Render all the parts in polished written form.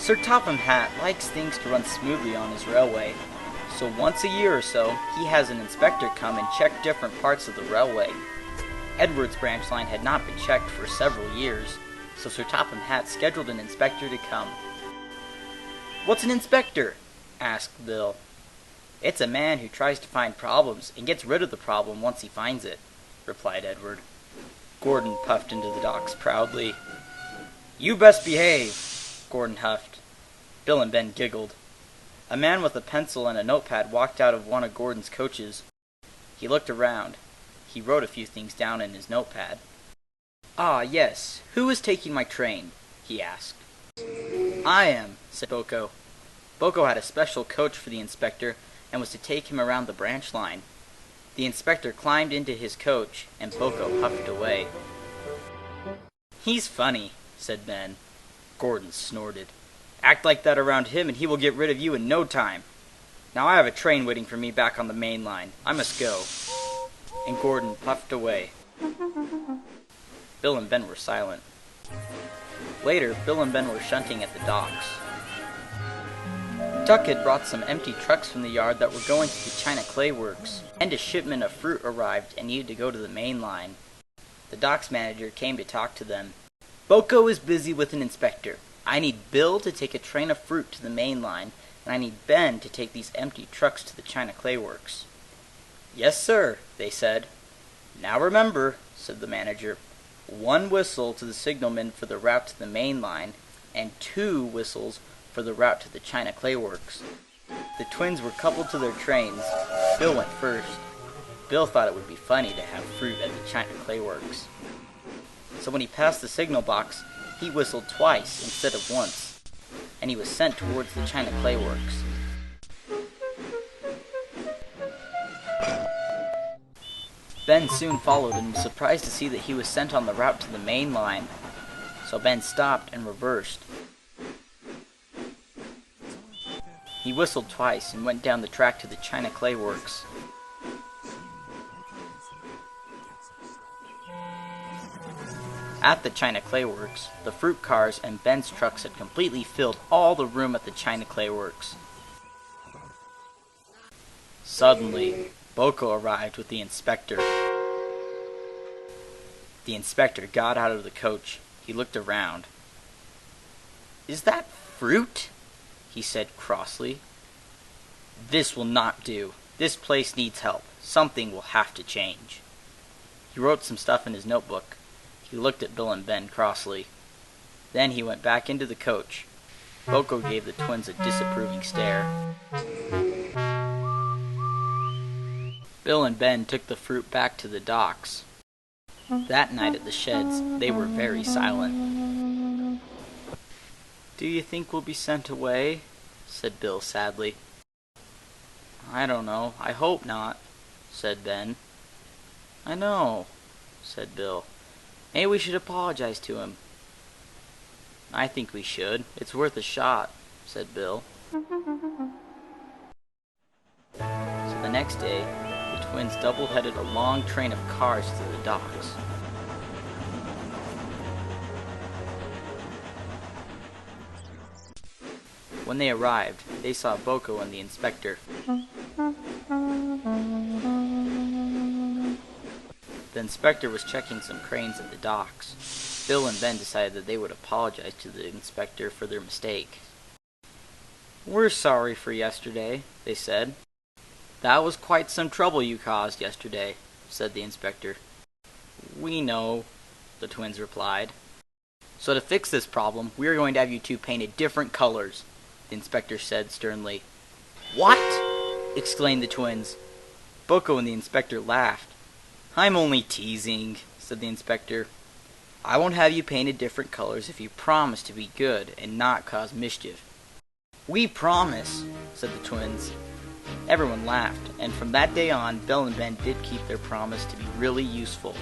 Sir Topham Hatt likes things to run smoothly on his railway, so once a year or so, he has an inspector come and check different parts of the railway. Edward's branch line had not been checked for several years, so Sir Topham Hatt scheduled an inspector to come. "What's an inspector?" asked Bill. "It's a man who tries to find problems and gets rid of the problem once he finds it," replied Edward. Gordon puffed into the docks proudly. "You best behave," Gordon huffed. Bill and Ben giggled. A man with a pencil and a notepad walked out of one of Gordon's coaches. He looked around. He wrote a few things down in his notepad. "Ah, yes. Who is taking my train?" he asked. "I am," said BoCo. BoCo had a special coach for the inspector and was to take him around the branch line. The inspector climbed into his coach, and BoCo puffed away. "He's funny," said Ben. Gordon snorted. "Act like that around him and he will get rid of you in no time. Now I have a train waiting for me back on the main line. I must go." And Gordon puffed away. Bill and Ben were silent. Later, Bill and Ben were shunting at the docks. Tuck had brought some empty trucks from the yard that were going to the China Clay Works, and a shipment of fruit arrived and needed to go to the main line. The docks manager came to talk to them. "BoCo is busy with an inspector. I need Bill to take a train of fruit to the main line, and I need Ben to take these empty trucks to the China Clay Works." "Yes, sir," they said. "Now remember," said the manager, 1 whistle to the signalman for the route to the main line, and 2 whistles for the route to the China Clay Works. The twins were coupled to their trains. Bill went first. Bill thought it would be funny to have fruit at the China Clay Works. So when he passed the signal box, he whistled twice instead of once, and he was sent towards the China Clay Works. Ben soon followed and was surprised to see that he was sent on the route to the main line. So Ben stopped and reversed. He whistled twice and went down the track to the China Clay Works. At the China Clay Works, the fruit cars and Ben's trucks had completely filled all the room at the China Clay Works. Suddenly, BoCo arrived with the inspector. The inspector got out of the coach. He looked around. "Is that fruit?" he said crossly. "This will not do. This place needs help. Something will have to change." He wrote some stuff in his notebook. He looked at Bill and Ben crossly. Then he went back into the coach. BoCo gave the twins a disapproving stare. Bill and Ben took the fruit back to the docks. That night at the sheds, they were very silent. "Do you think we'll be sent away?" said Bill sadly. "I don't know. I hope not," said Ben. "I know," said Bill. "Maybe we should apologize to him." "I think we should. It's worth a shot," said Bill. So the next day, the twins double-headed a long train of cars to the docks. When they arrived, they saw BoCo and the inspector. The inspector was checking some cranes at the docks. Bill and Ben decided that they would apologize to the inspector for their mistake. "We're sorry for yesterday," they said. "That was quite some trouble you caused yesterday," said the inspector. "We know," the twins replied. "So to fix this problem, we are going to have you two painted different colors," the inspector said sternly. "What?" exclaimed the twins. BoCo and the inspector laughed. "I'm only teasing," said the inspector. "I won't have you painted different colors if you promise to be good and not cause mischief." "We promise," said the twins. Everyone laughed, and from that day on, Bill and Ben did keep their promise to be really useful.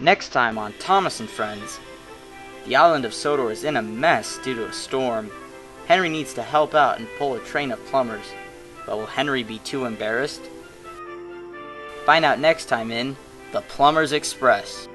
Next time on Thomas and Friends. The island of Sodor is in a mess due to a storm. Henry needs to help out and pull a train of plumbers. But will Henry be too embarrassed? Find out next time in The Plumber's Express.